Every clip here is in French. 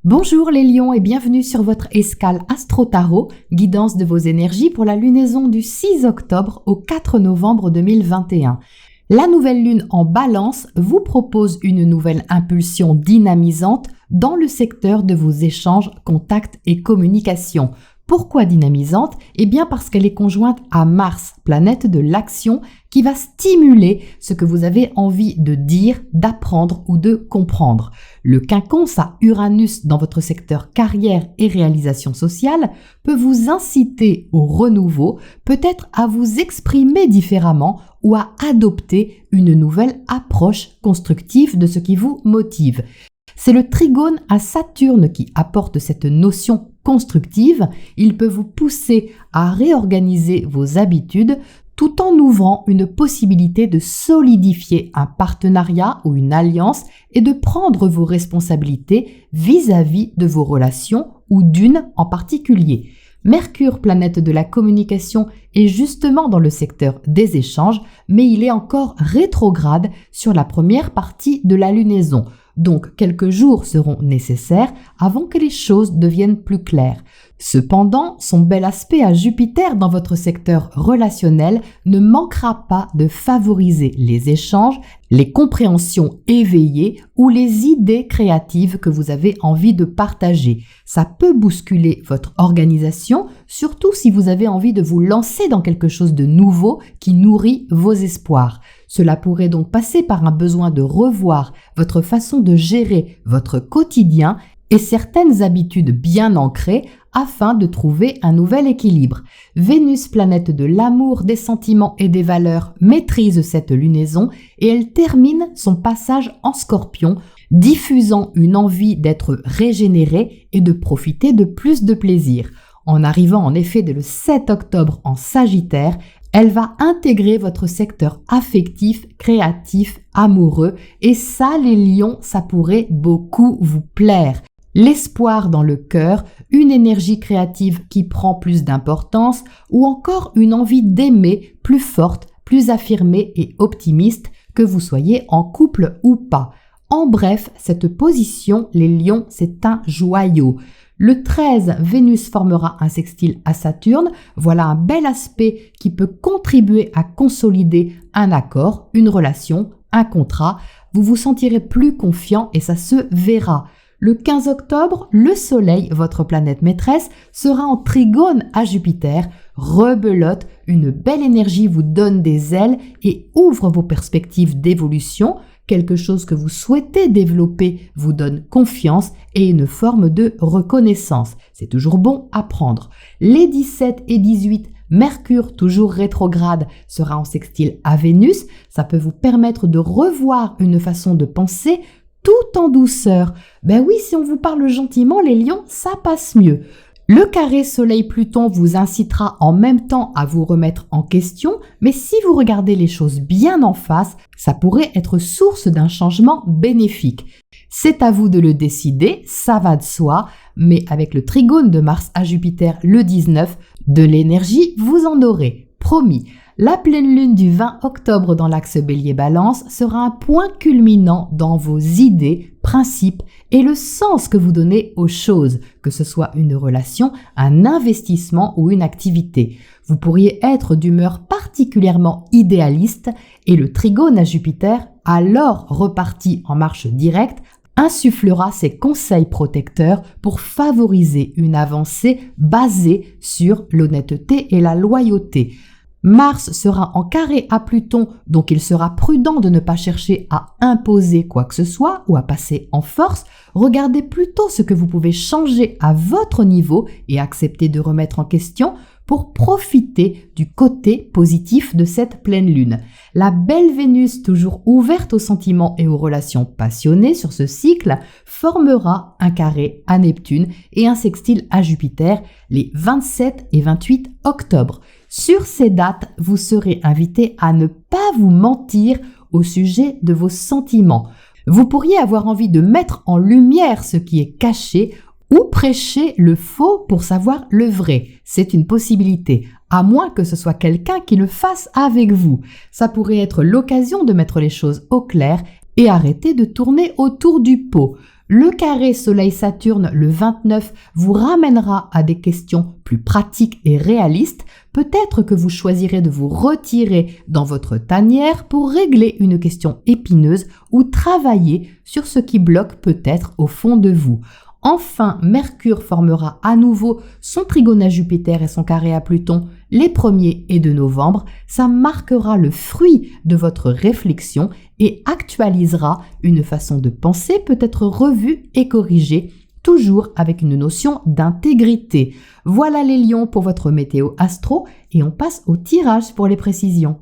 Bonjour les lions et bienvenue sur votre escale Astro Tarot, guidance de vos énergies pour la lunaison du 6 octobre au 4 novembre 2021. La nouvelle lune en balance vous propose une nouvelle impulsion dynamisante dans le secteur de vos échanges, contacts et communications. Pourquoi dynamisante ? Eh bien parce qu'elle est conjointe à Mars, planète de l'action, qui va stimuler ce que vous avez envie de dire, d'apprendre ou de comprendre. Le quinconce à Uranus dans votre secteur carrière et réalisation sociale peut vous inciter au renouveau, peut-être à vous exprimer différemment ou à adopter une nouvelle approche constructive de ce qui vous motive. C'est le trigone à Saturne qui apporte cette notion constructive. Il peut vous pousser à réorganiser vos habitudes tout en ouvrant une possibilité de solidifier un partenariat ou une alliance et de prendre vos responsabilités vis-à-vis de vos relations ou d'une en particulier. Mercure, planète de la communication, est justement dans le secteur des échanges, mais il est encore rétrograde sur la première partie de la lunaison. Donc, quelques jours seront nécessaires avant que les choses deviennent plus claires. Cependant, son bel aspect à Jupiter dans votre secteur relationnel ne manquera pas de favoriser les échanges, les compréhensions éveillées ou les idées créatives que vous avez envie de partager. Ça peut bousculer votre organisation, surtout si vous avez envie de vous lancer dans quelque chose de nouveau qui nourrit vos espoirs. Cela pourrait donc passer par un besoin de revoir votre façon de gérer votre quotidien et certaines habitudes bien ancrées afin de trouver un nouvel équilibre. Vénus, planète de l'amour, des sentiments et des valeurs, maîtrise cette lunaison et elle termine son passage en Scorpion, diffusant une envie d'être régénéré et de profiter de plus de plaisir. En arrivant en effet dès le 7 octobre en Sagittaire, elle va intégrer votre secteur affectif, créatif, amoureux et ça les lions, ça pourrait beaucoup vous plaire. L'espoir dans le cœur, une énergie créative qui prend plus d'importance ou encore une envie d'aimer plus forte, plus affirmée et optimiste que vous soyez en couple ou pas. En bref, cette position, les lions, c'est un joyau. Le 13, Vénus formera un sextile à Saturne. Voilà un bel aspect qui peut contribuer à consolider un accord, une relation, un contrat. Vous vous sentirez plus confiant et ça se verra. Le 15 octobre, le Soleil, votre planète maîtresse, sera en trigone à Jupiter. Rebelote, une belle énergie vous donne des ailes et ouvre vos perspectives d'évolution. Quelque chose que vous souhaitez développer vous donne confiance et une forme de reconnaissance. C'est toujours bon à prendre. Les 17 et 18, Mercure, toujours rétrograde, sera en sextile à Vénus. Ça peut vous permettre de revoir une façon de penser tout en douceur. Ben oui, si on vous parle gentiment, les lions, ça passe mieux. Le carré Soleil-Pluton vous incitera en même temps à vous remettre en question, mais si vous regardez les choses bien en face, ça pourrait être source d'un changement bénéfique. C'est à vous de le décider, ça va de soi, mais avec le trigone de Mars à Jupiter le 19, de l'énergie, vous en aurez, promis. La pleine lune du 20 octobre dans l'axe Bélier-Balance sera un point culminant dans vos idées, principes et le sens que vous donnez aux choses, que ce soit une relation, un investissement ou une activité. Vous pourriez être d'humeur particulièrement idéaliste et le trigone à Jupiter, alors reparti en marche directe, insufflera ses conseils protecteurs pour favoriser une avancée basée sur l'honnêteté et la loyauté. Mars sera en carré à Pluton, donc il sera prudent de ne pas chercher à imposer quoi que ce soit ou à passer en force. Regardez plutôt ce que vous pouvez changer à votre niveau et accepter de remettre en question pour profiter du côté positif de cette pleine lune. La belle Vénus, toujours ouverte aux sentiments et aux relations passionnées sur ce cycle, formera un carré à Neptune et un sextile à Jupiter les 27 et 28 octobre. Sur ces dates, vous serez invité à ne pas vous mentir au sujet de vos sentiments. Vous pourriez avoir envie de mettre en lumière ce qui est caché ou prêcher le faux pour savoir le vrai. C'est une possibilité, à moins que ce soit quelqu'un qui le fasse avec vous. Ça pourrait être l'occasion de mettre les choses au clair et arrêter de tourner autour du pot. Le carré Soleil-Saturne le 29 vous ramènera à des questions plus pratiques et réalistes. Peut-être que vous choisirez de vous retirer dans votre tanière pour régler une question épineuse ou travailler sur ce qui bloque peut-être au fond de vous. Enfin, Mercure formera à nouveau son trigone à Jupiter et son carré à Pluton les 1er et 2 novembre. Ça marquera le fruit de votre réflexion et actualisera une façon de penser peut-être revue et corrigée, toujours avec une notion d'intégrité. Voilà les lions pour votre météo astro et on passe au tirage pour les précisions.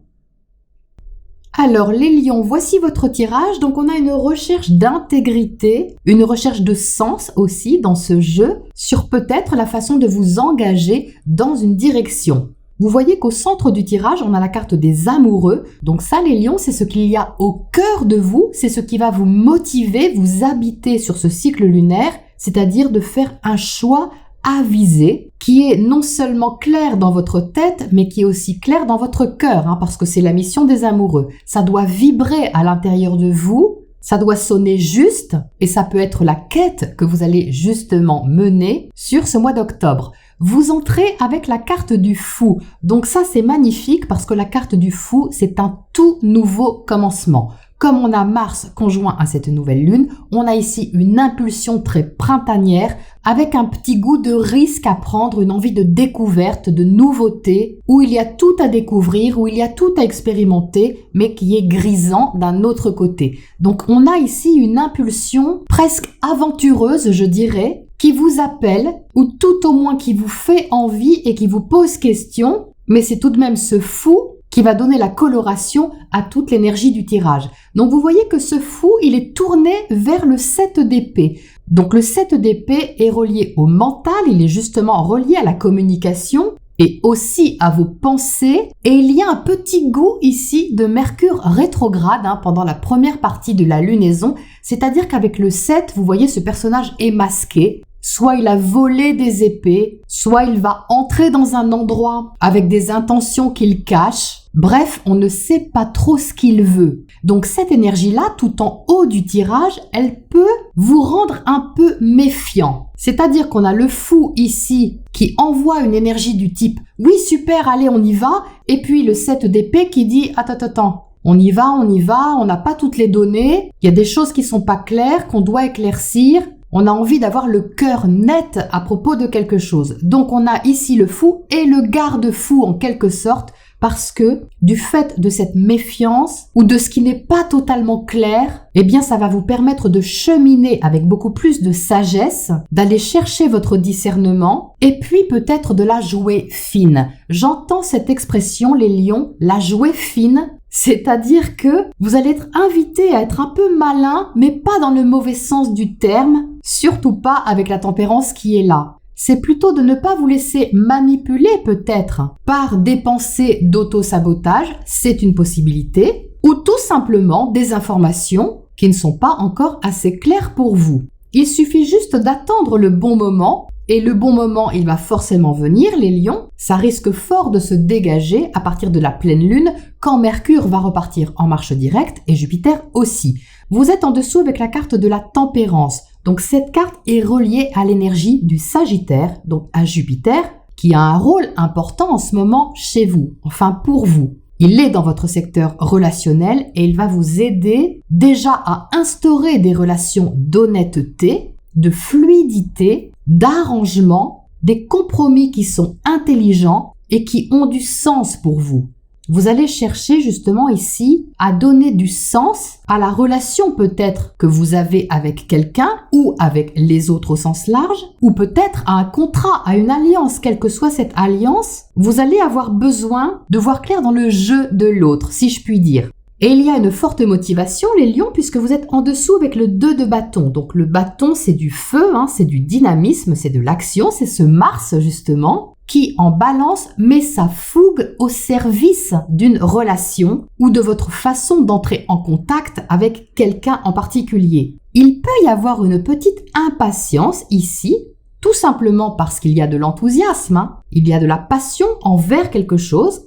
Alors les lions, voici votre tirage. Donc on a une recherche d'intégrité, une recherche de sens aussi dans ce jeu, sur peut-être la façon de vous engager dans une direction. Vous voyez qu'au centre du tirage, on a la carte des amoureux. Donc ça, les lions, c'est ce qu'il y a au cœur de vous, c'est ce qui va vous motiver, vous habiter sur ce cycle lunaire, c'est-à-dire de faire un choix avisé, qui est non seulement clair dans votre tête, mais qui est aussi clair dans votre cœur, parce que c'est la mission des amoureux. Ça doit vibrer à l'intérieur de vous, ça doit sonner juste, et ça peut être la quête que vous allez justement mener sur ce mois d'octobre. Vous entrez avec la carte du fou. Donc ça, c'est magnifique parce que la carte du fou, c'est un tout nouveau commencement. Comme on a Mars conjoint à cette nouvelle lune, on a ici une impulsion très printanière avec un petit goût de risque à prendre, une envie de découverte, de nouveauté, où il y a tout à découvrir, où il y a tout à expérimenter, mais qui est grisant d'un autre côté. Donc on a ici une impulsion presque aventureuse, je dirais, qui vous appelle, ou tout au moins qui vous fait envie et qui vous pose question, mais c'est tout de même ce fou qui va donner la coloration à toute l'énergie du tirage. Donc vous voyez que ce fou, il est tourné vers le 7 d'épée. Donc le 7 d'épée est relié au mental, il est justement relié à la communication et aussi à vos pensées. Et il y a un petit goût ici de Mercure rétrograde pendant la première partie de la lunaison. C'est-à-dire qu'avec le 7, vous voyez ce personnage est masqué. Soit il a volé des épées, soit il va entrer dans un endroit avec des intentions qu'il cache. Bref, on ne sait pas trop ce qu'il veut. Donc cette énergie-là, tout en haut du tirage, elle peut vous rendre un peu méfiant. C'est-à-dire qu'on a le fou ici qui envoie une énergie du type « Oui, super, allez, on y va » et puis le 7 d'épée qui dit « Attends, on y va, on n'a pas toutes les données, il y a des choses qui sont pas claires, qu'on doit éclaircir. » On a envie d'avoir le cœur net à propos de quelque chose. Donc on a ici le fou et le garde-fou en quelque sorte, parce que du fait de cette méfiance ou de ce qui n'est pas totalement clair, eh bien ça va vous permettre de cheminer avec beaucoup plus de sagesse, d'aller chercher votre discernement et puis peut-être de la jouer fine. J'entends cette expression, les lions, la jouer fine. C'est-à-dire que vous allez être invité à être un peu malin, mais pas dans le mauvais sens du terme, surtout pas avec la tempérance qui est là. C'est plutôt de ne pas vous laisser manipuler peut-être par des pensées d'auto-sabotage, c'est une possibilité, ou tout simplement des informations qui ne sont pas encore assez claires pour vous. Il suffit juste d'attendre le bon moment. Et le bon moment, il va forcément venir, les lions. Ça risque fort de se dégager à partir de la pleine lune, quand Mercure va repartir en marche directe et Jupiter aussi. Vous êtes en dessous avec la carte de la tempérance. Donc cette carte est reliée à l'énergie du Sagittaire, donc à Jupiter, qui a un rôle important en ce moment chez vous, enfin pour vous. Il est dans votre secteur relationnel et il va vous aider déjà à instaurer des relations d'honnêteté, de fluidité, d'arrangement, des compromis qui sont intelligents et qui ont du sens pour vous. Vous allez chercher justement ici à donner du sens à la relation peut-être que vous avez avec quelqu'un ou avec les autres au sens large, ou peut-être à un contrat, à une alliance, quelle que soit cette alliance. Vous allez avoir besoin de voir clair dans le jeu de l'autre, si je puis dire. Et il y a une forte motivation, les lions, puisque vous êtes en dessous avec le 2 de bâton. Donc le bâton, c'est du feu, c'est du dynamisme, c'est de l'action, c'est ce Mars, justement, qui, en balance, met sa fougue au service d'une relation ou de votre façon d'entrer en contact avec quelqu'un en particulier. Il peut y avoir une petite impatience ici, tout simplement parce qu'il y a de l'enthousiasme, il y a de la passion envers quelque chose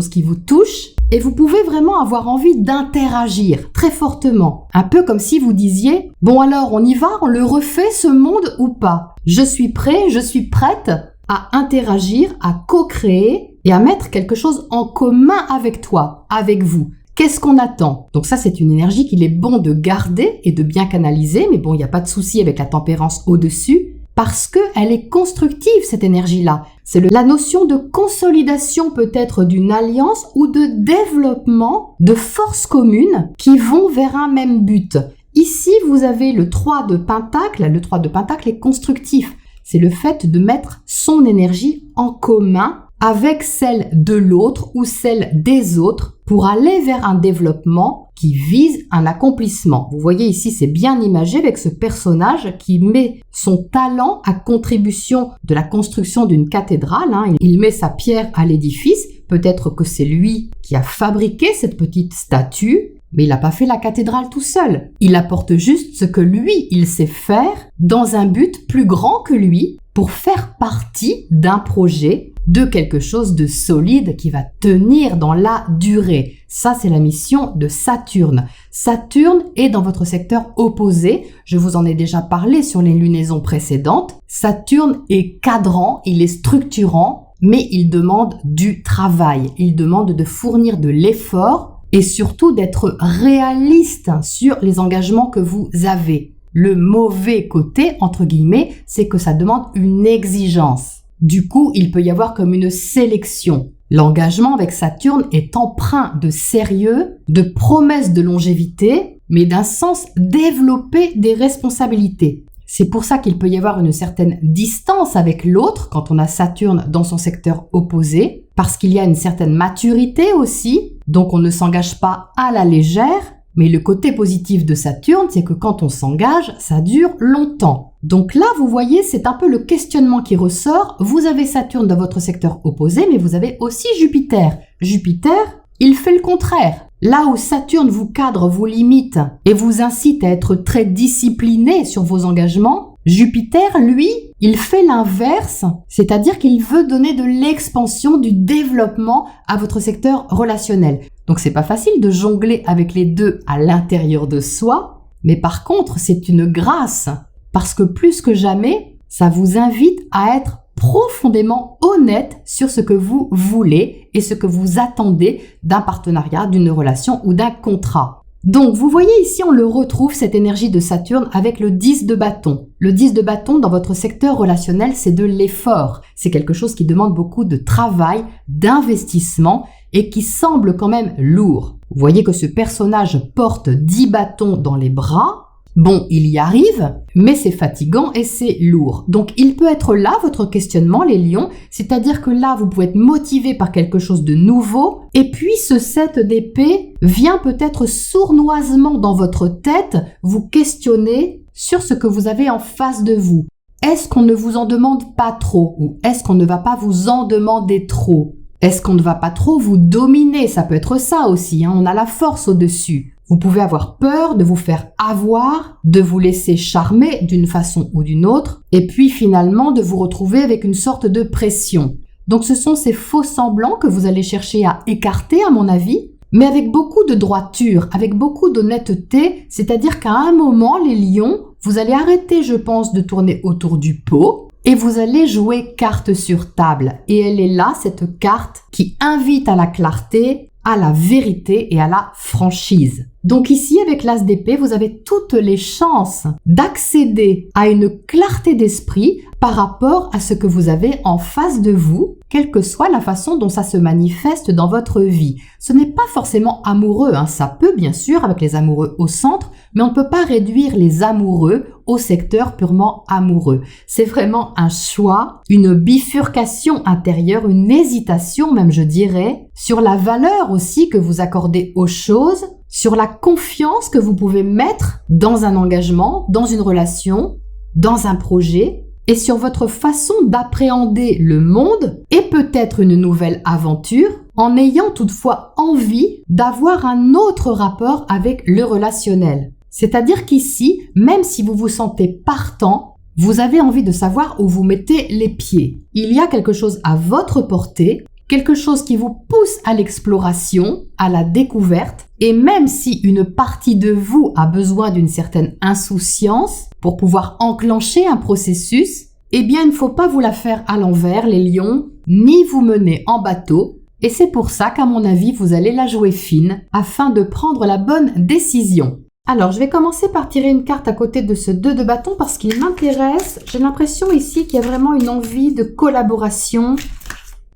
qui vous touche, et vous pouvez vraiment avoir envie d'interagir très fortement. Un peu comme si vous disiez « Bon alors, on y va, on le refait ce monde ou pas ? Je suis prêt, je suis prête à interagir, à co-créer et à mettre quelque chose en commun avec toi, avec vous. » Qu'est-ce qu'on attend? Donc ça, c'est une énergie qu'il est bon de garder et de bien canaliser, mais bon, il n'y a pas de souci avec la tempérance au-dessus, parce qu'elle est constructive, cette énergie-là. C'est la notion de consolidation peut-être d'une alliance ou de développement de forces communes qui vont vers un même but. Ici, vous avez le 3 de Pentacle. Le 3 de Pentacle est constructif. C'est le fait de mettre son énergie en commun avec celle de l'autre ou celle des autres pour aller vers un développement qui vise un accomplissement. Vous voyez ici, c'est bien imagé avec ce personnage qui met son talent à contribution de la construction d'une cathédrale. Il met sa pierre à l'édifice. Peut-être que c'est lui qui a fabriqué cette petite statue, mais il n'a pas fait la cathédrale tout seul. Il apporte juste ce que lui, il sait faire dans un but plus grand que lui pour faire partie d'un projet, de quelque chose de solide qui va tenir dans la durée. Ça, c'est la mission de Saturne. Saturne est dans votre secteur opposé. Je vous en ai déjà parlé sur les lunaisons précédentes. Saturne est cadrant, il est structurant, mais il demande du travail. Il demande de fournir de l'effort et surtout d'être réaliste sur les engagements que vous avez. Le mauvais côté, entre guillemets, c'est que ça demande une exigence. Du coup, il peut y avoir comme une sélection. L'engagement avec Saturne est empreint de sérieux, de promesses de longévité, mais d'un sens développé des responsabilités. C'est pour ça qu'il peut y avoir une certaine distance avec l'autre quand on a Saturne dans son secteur opposé, parce qu'il y a une certaine maturité aussi, donc on ne s'engage pas à la légère, mais le côté positif de Saturne, c'est que quand on s'engage, ça dure longtemps. Donc là, vous voyez, c'est un peu le questionnement qui ressort. Vous avez Saturne dans votre secteur opposé, mais vous avez aussi Jupiter. Jupiter, il fait le contraire. Là où Saturne vous cadre, vous limite et vous incite à être très discipliné sur vos engagements, Jupiter, lui, il fait l'inverse, c'est-à-dire qu'il veut donner de l'expansion, du développement à votre secteur relationnel. Donc c'est pas facile de jongler avec les deux à l'intérieur de soi, mais par contre, c'est une grâce, parce que plus que jamais, ça vous invite à être profondément honnête sur ce que vous voulez et ce que vous attendez d'un partenariat, d'une relation ou d'un contrat. Donc, vous voyez ici, on le retrouve, cette énergie de Saturne avec le 10 de bâton. Le 10 de bâton dans votre secteur relationnel, c'est de l'effort. C'est quelque chose qui demande beaucoup de travail, d'investissement et qui semble quand même lourd. Vous voyez que ce personnage porte 10 bâtons dans les bras. Bon, il y arrive, mais c'est fatigant et c'est lourd. Donc, il peut être là, votre questionnement, les lions, c'est-à-dire que là, vous pouvez être motivé par quelque chose de nouveau, et puis ce 7 d'épée vient peut-être sournoisement dans votre tête vous questionner sur ce que vous avez en face de vous. Est-ce qu'on ne vous en demande pas trop, ou est-ce qu'on ne va pas vous en demander trop? Est-ce qu'on ne va pas trop vous dominer? Ça peut être ça aussi, on a la force au-dessus. Vous pouvez avoir peur de vous faire avoir, de vous laisser charmer d'une façon ou d'une autre, et puis finalement de vous retrouver avec une sorte de pression. Donc ce sont ces faux semblants que vous allez chercher à écarter, à mon avis, mais avec beaucoup de droiture, avec beaucoup d'honnêteté, c'est-à-dire qu'à un moment, les lions, vous allez arrêter, je pense, de tourner autour du pot, et vous allez jouer carte sur table. Et elle est là, cette carte qui invite à la clarté, à la vérité et à la franchise. Donc ici, avec l'as d'épée, vous avez toutes les chances d'accéder à une clarté d'esprit par rapport à ce que vous avez en face de vous, quelle que soit la façon dont ça se manifeste dans votre vie. Ce n'est pas forcément amoureux, ça peut bien sûr avec les amoureux au centre, mais on ne peut pas réduire les amoureux au secteur purement amoureux. C'est vraiment un choix, une bifurcation intérieure, une hésitation même je dirais, sur la valeur aussi que vous accordez aux choses, sur la confiance que vous pouvez mettre dans un engagement, dans une relation, dans un projet, et sur votre façon d'appréhender le monde et peut-être une nouvelle aventure, en ayant toutefois envie d'avoir un autre rapport avec le relationnel. C'est-à-dire qu'ici, même si vous vous sentez partant, vous avez envie de savoir où vous mettez les pieds. Il y a quelque chose à votre portée, quelque chose qui vous pousse à l'exploration, à la découverte, et même si une partie de vous a besoin d'une certaine insouciance pour pouvoir enclencher un processus, eh bien il ne faut pas vous la faire à l'envers, les lions, ni vous mener en bateau, et c'est pour ça qu'à mon avis, vous allez la jouer fine afin de prendre la bonne décision. Alors, je vais commencer par tirer une carte à côté de ce 2 de bâton parce qu'il m'intéresse. J'ai l'impression ici qu'il y a vraiment une envie de collaboration,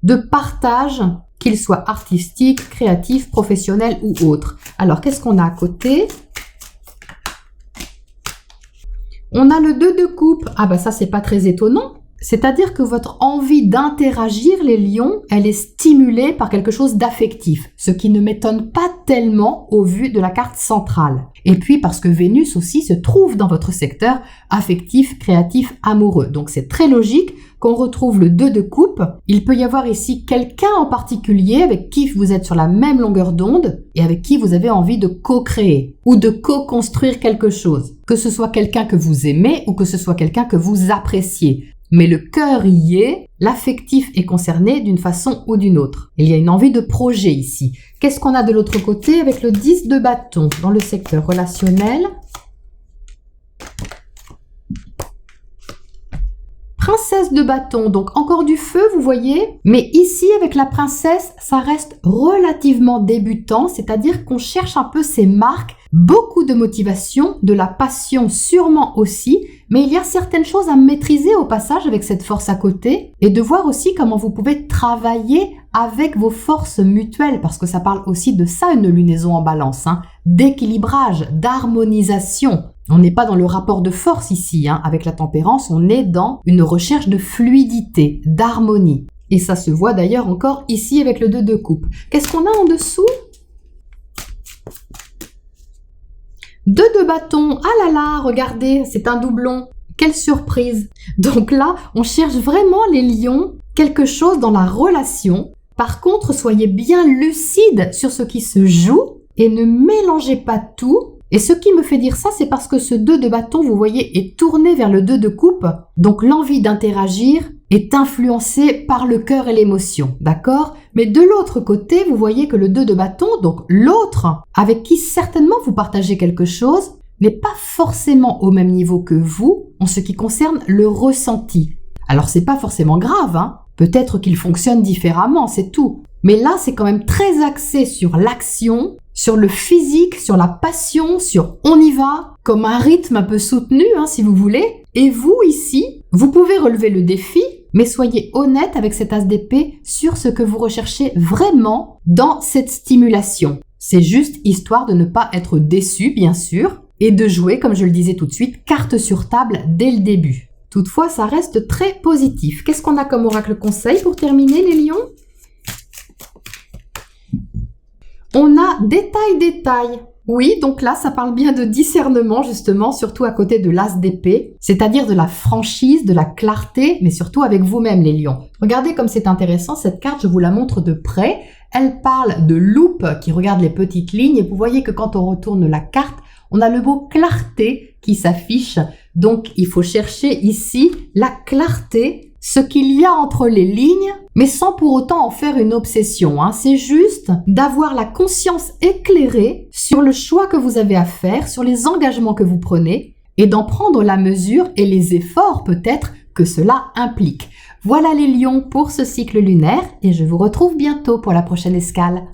de partage, qu'il soit artistique, créatif, professionnel ou autre. Alors, qu'est-ce qu'on a à côté ? On a le 2 de coupe. Ah bah ça, c'est pas très étonnant. C'est-à-dire que votre envie d'interagir, les lions, elle est stimulée par quelque chose d'affectif, ce qui ne m'étonne pas tellement au vu de la carte centrale. Et puis parce que Vénus aussi se trouve dans votre secteur affectif, créatif, amoureux. Donc c'est très logique qu'on retrouve le 2 de coupe. Il peut y avoir ici quelqu'un en particulier avec qui vous êtes sur la même longueur d'onde et avec qui vous avez envie de co-créer ou de co-construire quelque chose. Que ce soit quelqu'un que vous aimez ou que ce soit quelqu'un que vous appréciez. Mais le cœur y est, l'affectif est concerné d'une façon ou d'une autre. Il y a une envie de projet ici. Qu'est-ce qu'on a de l'autre côté avec le 10 de bâton dans le secteur relationnel ? Princesse de bâton, donc encore du feu, vous voyez. Mais ici, avec la princesse, ça reste relativement débutant, c'est-à-dire qu'on cherche un peu ses marques, beaucoup de motivation, de la passion sûrement aussi, mais il y a certaines choses à maîtriser au passage avec cette force à côté et de voir aussi comment vous pouvez travailler avec vos forces mutuelles, parce que ça parle aussi de ça, une lunaison en balance, d'équilibrage, d'harmonisation. On n'est pas dans le rapport de force ici, avec la tempérance, on est dans une recherche de fluidité, d'harmonie. Et ça se voit d'ailleurs encore ici avec le 2 de coupe. Qu'est-ce qu'on a en dessous ? 2 de bâton, ah là là, regardez, c'est un doublon. Quelle surprise! Donc là, on cherche vraiment les lions, quelque chose dans la relation. Par contre, soyez bien lucide sur ce qui se joue et ne mélangez pas tout. Et ce qui me fait dire ça, c'est parce que ce 2 de bâton, vous voyez, est tourné vers le 2 de coupe. Donc l'envie d'interagir est influencée par le cœur et l'émotion, d'accord ? Mais de l'autre côté, vous voyez que le 2 de bâton, donc l'autre, avec qui certainement vous partagez quelque chose, n'est pas forcément au même niveau que vous en ce qui concerne le ressenti. Alors c'est pas forcément grave, peut-être qu'il fonctionne différemment, c'est tout. Mais là, c'est quand même très axé sur l'action, sur le physique, sur la passion, sur on y va, comme un rythme un peu soutenu, si vous voulez. Et vous, ici, vous pouvez relever le défi, mais soyez honnête avec cet as d'épée sur ce que vous recherchez vraiment dans cette stimulation. C'est juste histoire de ne pas être déçu, bien sûr, et de jouer, comme je le disais tout de suite, carte sur table dès le début. Toutefois, ça reste très positif. Qu'est-ce qu'on a comme oracle conseil pour terminer, les lions ? On a détail. Oui, donc là, ça parle bien de discernement, justement, surtout à côté de l'as d'épée, c'est-à-dire de la franchise, de la clarté, mais surtout avec vous-même, les lions. Regardez comme c'est intéressant, cette carte, je vous la montre de près. Elle parle de loupe qui regarde les petites lignes, et vous voyez que quand on retourne la carte, on a le mot clarté qui s'affiche. Donc, il faut chercher ici la clarté, ce qu'il y a entre les lignes, mais sans pour autant en faire une obsession. C'est juste d'avoir la conscience éclairée sur le choix que vous avez à faire, sur les engagements que vous prenez, et d'en prendre la mesure et les efforts peut-être que cela implique. Voilà les lions pour ce cycle lunaire, et je vous retrouve bientôt pour la prochaine escale.